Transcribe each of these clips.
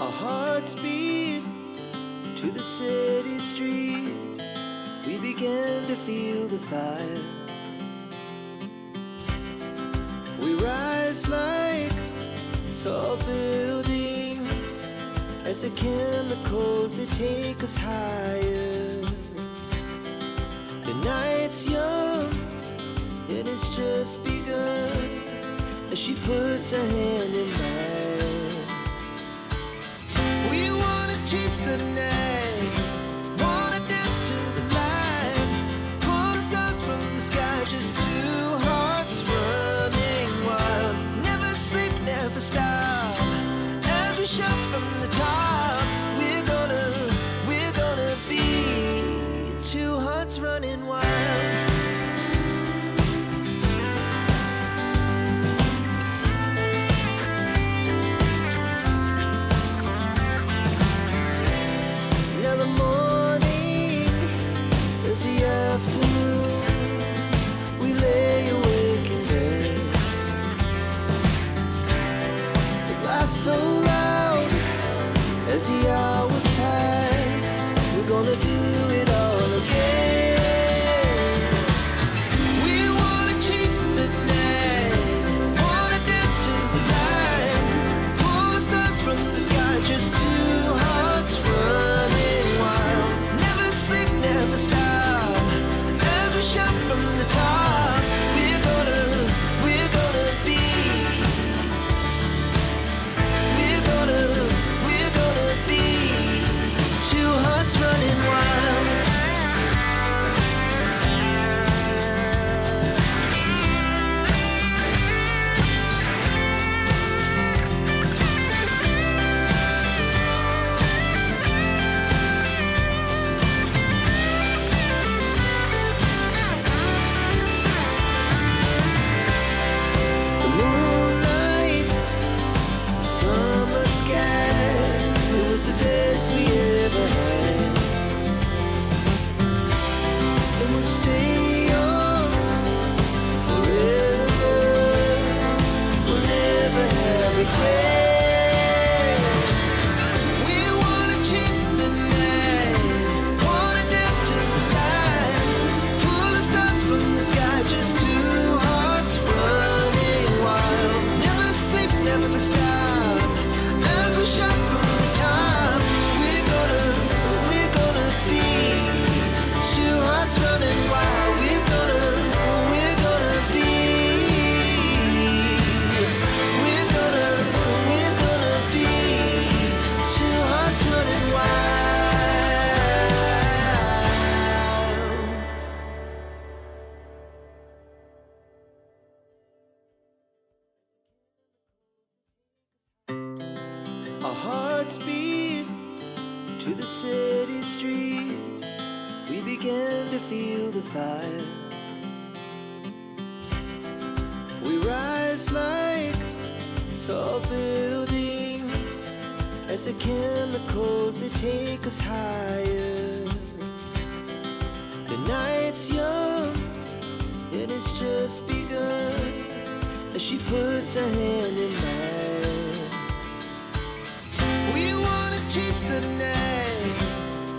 Our hearts beat to the city streets. We began to feel the fire. We rise like tall buildings as the chemicals, they take us higher. The night's young, it has just begun as she puts her hand in mine. We wanna chase the night, wanna dance to the light, pull the stars from the sky, just two hearts running wild. Never sleep, never stop, as we shout from the top. We're gonna be two hearts running wild. So loud as the hours pass, we're gonna do it all again. We wanna chase the night, wanna dance to the light, pull the stars from the sky, just two hearts running wild. Never sleep, never stop, as we shout from the top. We're gonna be two hearts running wild. The moonlight, summer sky, it was the best we ever had. And we'll stay on forever. We'll never have regrets. We wanna chase the night, wanna dance to the light, pull the stars from the sky, just two hearts running wild. Never sleep, never stop, as we shout from the top. We're gonna be two hearts running wild. We're gonna be two hearts running wild. Our hearts beat to the city streets. We began to feel the fire. We rise like tall buildings as the chemicals, they take us higher. The night's young, it has just begun as she puts her hand in mine. We wanna chase the night,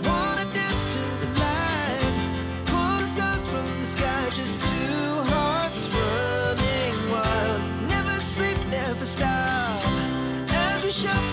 wanna dance to the light, pull the stars from the sky, just two hearts running wild. Never sleep, never stop, as we shout